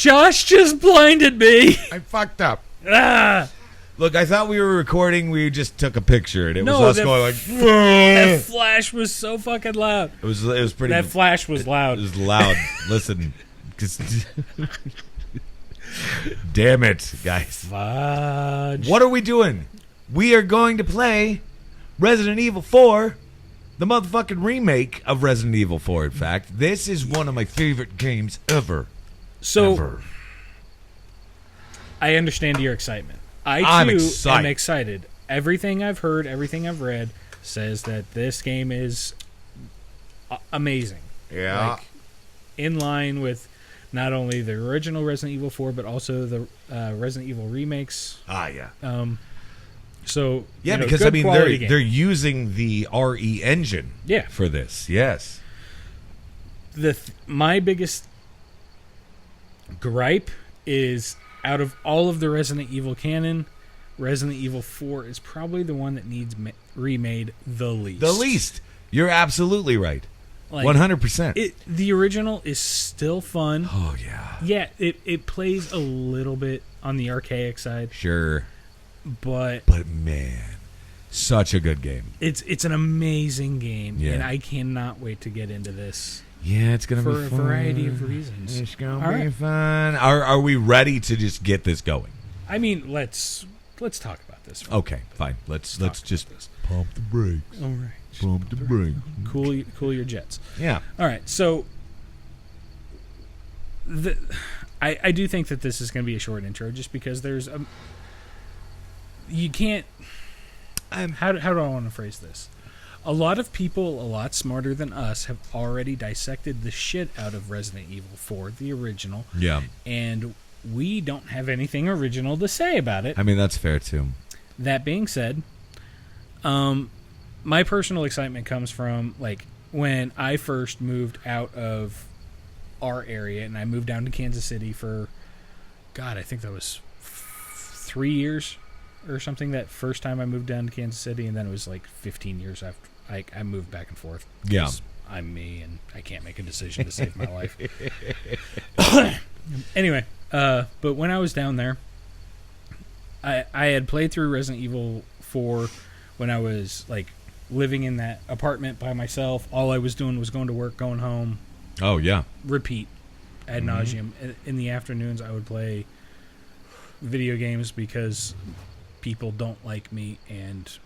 Josh just blinded me. I fucked up. Ah. Look, I thought we were recording. We just took a picture, and it was us going like. That flash was so fucking loud. It was pretty. That flash was loud. It was loud. Listen, damn it, guys! Fudge. What are we doing? We are going to play Resident Evil 4, the motherfucking remake of Resident Evil 4. In fact, this is one of my favorite games ever. So, I understand your excitement. I too am excited. Everything I've heard, everything I've read says that this game is amazing. Yeah. Like, in line with not only the original Resident Evil 4, but also the Resident Evil remakes. Ah, yeah. So yeah, because I mean they're using the RE engine. Yeah. For this. Yes. My biggest gripe is, out of all of the Resident Evil canon, Resident Evil 4 is probably the one that needs remade the least. The least. You're absolutely right. Like, 100%. The original is still fun. Oh, yeah. Yeah, it plays a little bit on the archaic side. Sure. But man, such a good game. It's an amazing game, yeah. And I cannot wait to get into this. Yeah, it's going to be fun. For a variety of reasons. It's going to be fun. Are we ready to just get this going? I mean, let's talk about this. Okay, fine. Let's just pump the brakes. All right. Pump the brakes. Cool your jets. Yeah. All right. So I do think that this is going to be a short intro, just because there's you can't. How do I want to phrase this? A lot of people, a lot smarter than us, have already dissected the shit out of Resident Evil 4, the original. Yeah. And we don't have anything original to say about it. I mean, that's fair, too. That being said, my personal excitement comes from, like, when I first moved out of our area and I moved down to Kansas City for, God, I think that was 3 years or something, that first time I moved down to Kansas City, and then it was like 15 years after I moved back and forth. Yeah. I'm me, and I can't make a decision to save my life. Anyway, but when I was down there, I had played through Resident Evil 4 when I was, like, living in that apartment by myself. All I was doing was going to work, going home. Oh, yeah. Repeat ad nauseum. In the afternoons, I would play video games because people don't like me, and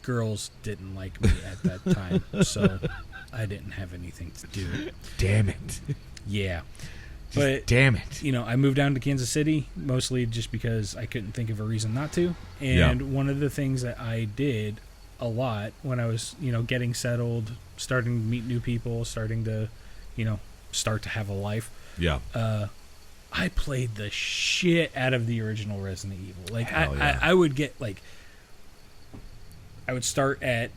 girls didn't like me at that time, so I didn't have anything to do. Damn it. Yeah. But damn it. You know, I moved down to Kansas City mostly just because I couldn't think of a reason not to. And one of the things that I did a lot when I was, getting settled, starting to meet new people, starting to, start to have a life. Yeah. I played the shit out of the original Resident Evil. Like, yeah. I would get, like, I would start at,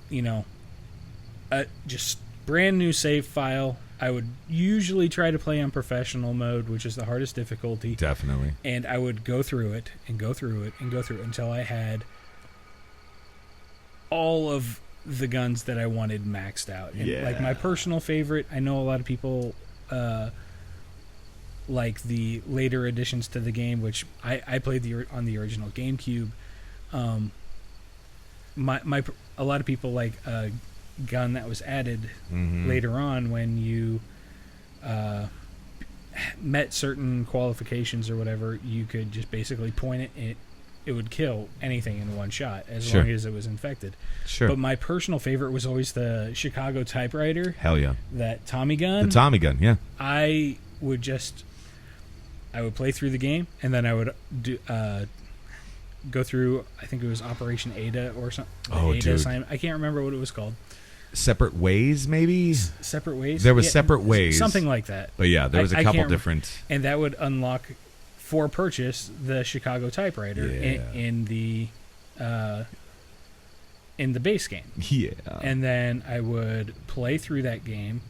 just brand new save file. I would usually try to play on professional mode, which is the hardest difficulty. Definitely. And I would go through it and go through it and go through it until I had all of the guns that I wanted maxed out. And like, my personal favorite, I know a lot of people like the later additions to the game, which I played on the original GameCube. A lot of people like a gun that was added later on when you met certain qualifications or whatever. You could just basically point it, and it would kill anything in one shot as long as it was infected. Sure. But my personal favorite was always the Chicago typewriter. Hell yeah. That Tommy gun. The Tommy gun, yeah. I would play through the game, and then I would go through, I think it was Operation Ada or something. Ada assignment. I can't remember what it was called. Separate Ways, maybe? Separate Ways? There was Separate Ways. Something like that. But yeah, there was a couple different. And that would unlock, for purchase, the Chicago typewriter in the base game. Yeah. And then I would play through that game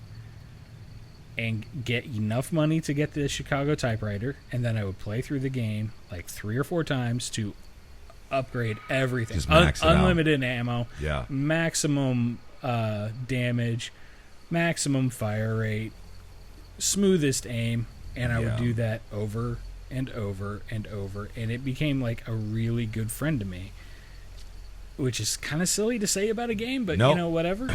and get enough money to get the Chicago typewriter, and then I would play through the game like 3 or 4 times to upgrade everything. Just max it unlimited ammo, yeah, maximum damage, maximum fire rate, smoothest aim, and I would Yeah. do that over and over and over, and it became like a really good friend to me, which is kind of silly to say about a game, but Nope. whatever.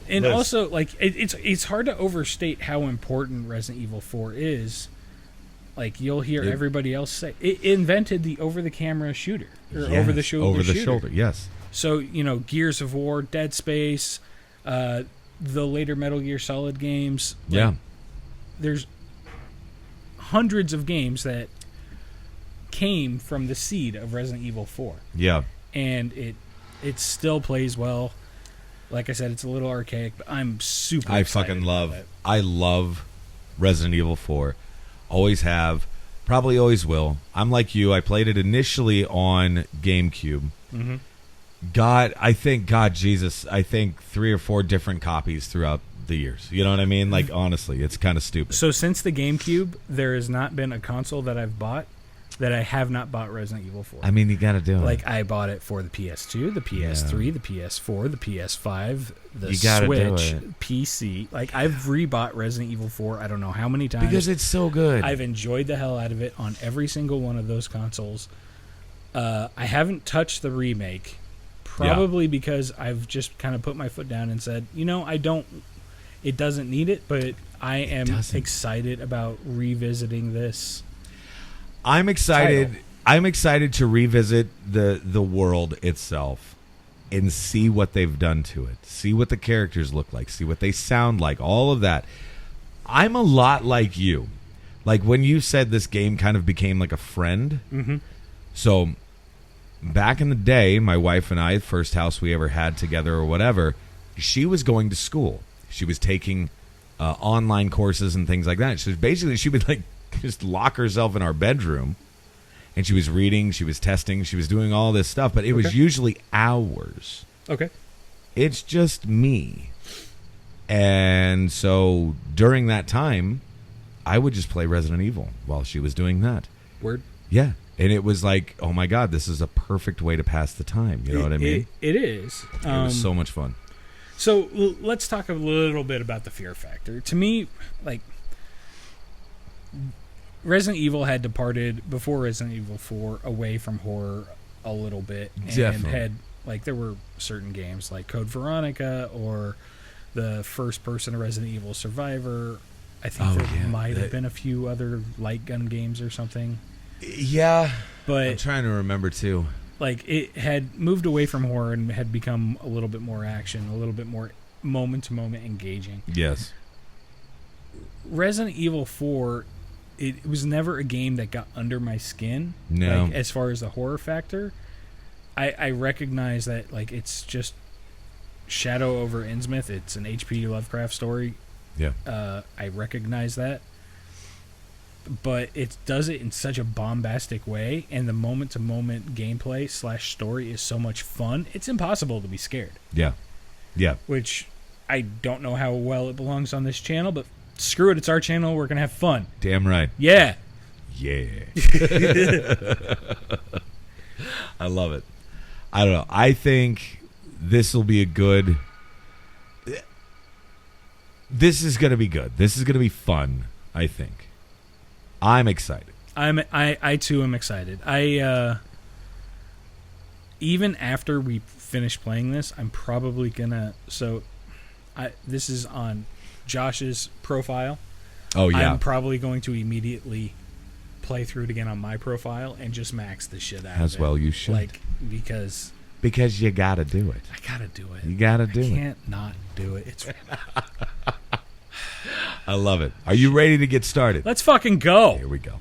And Liz. also, like, it's hard to overstate how important Resident Evil 4 is. Like, you'll hear everybody else say it invented the over-the-camera shooter or Yes, over-the-shoulder over the shooter. shoulder. Yes. So, Gears of War, Dead Space, the later Metal Gear Solid games. Like, Yeah. There's hundreds of games that came from the seed of Resident Evil 4. Yeah. And it still plays well. Like I said, it's a little archaic, but I'm super I excited fucking about love. it. I love Resident Evil 4. Always have. Probably always will. I'm like you. I played it initially on GameCube. Mm-hmm. I think 3 or 4 different copies throughout the years. You know what I mean? Like, honestly, it's kind of stupid. So since the GameCube, there has not been a console that I've bought that I have not bought Resident Evil 4. I mean, you got to do it. Like, I bought it for the PS2, the PS3, the PS4, the PS5, the You gotta do Switch, it. PC. Like, I've rebought Resident Evil 4 I don't know how many times. because it's so good. I've enjoyed the hell out of it on every single one of those consoles. I haven't touched the remake, probably because I've just kind of put my foot down and said, it doesn't need it, but I am doesn't. excited about revisiting this. I'm excited. title. I'm excited to revisit the world itself and see what they've done to it. See what the characters look like. See what they sound like. All of that. I'm a lot like you. Like when you said this game kind of became like a friend. Mm-hmm. So back in the day, my wife and I, first house we ever had together or whatever, she was going to school. She was taking online courses and things like that. So basically, she would like just lock herself in our bedroom, and she was reading, she was testing, she was doing all this stuff, but it was usually hours. Okay. It's just me. And so during that time, I would just play Resident Evil while she was doing that. Word. Yeah. And it was like, oh my God, this is a perfect way to pass the time. You know what I mean? It is. It was so much fun. So let's talk a little bit about the fear factor. To me, like, Resident Evil had departed before Resident Evil 4 away from horror a little bit, and Definitely. had, like, there were certain games like Code Veronica or the first-person Resident Evil Survivor. I think might have been a few other light gun games or something. Yeah. But I'm trying to remember too. like, it had moved away from horror and had become a little bit more action, a little bit more moment-to-moment engaging. Yes. Resident Evil 4, it was never a game that got under my skin. No. Like, as far as the horror factor, I recognize that, like, it's just Shadow over Innsmouth. It's an H.P. Lovecraft story. Yeah. I recognize that. But it does it in such a bombastic way, and the moment-to-moment gameplay / story is so much fun, it's impossible to be scared. Yeah. Yeah. Which I don't know how well it belongs on this channel, but screw it, it's our channel, we're going to have fun. Damn right. Yeah. Yeah. I love it. I don't know. I think this will be a good... This is going to be good. This is going to be fun, I think. I'm excited. I too am excited. Even after we finish playing this, I'm probably gonna. This is on Josh's profile. Oh yeah. I'm probably going to immediately play through it again on my profile and just max the shit out of it. As well you should. Like, because you got to do it. I gotta do it. You got to do I it. can't not do it. It's. I love it. Are you ready to get started? Let's fucking go. Here we go.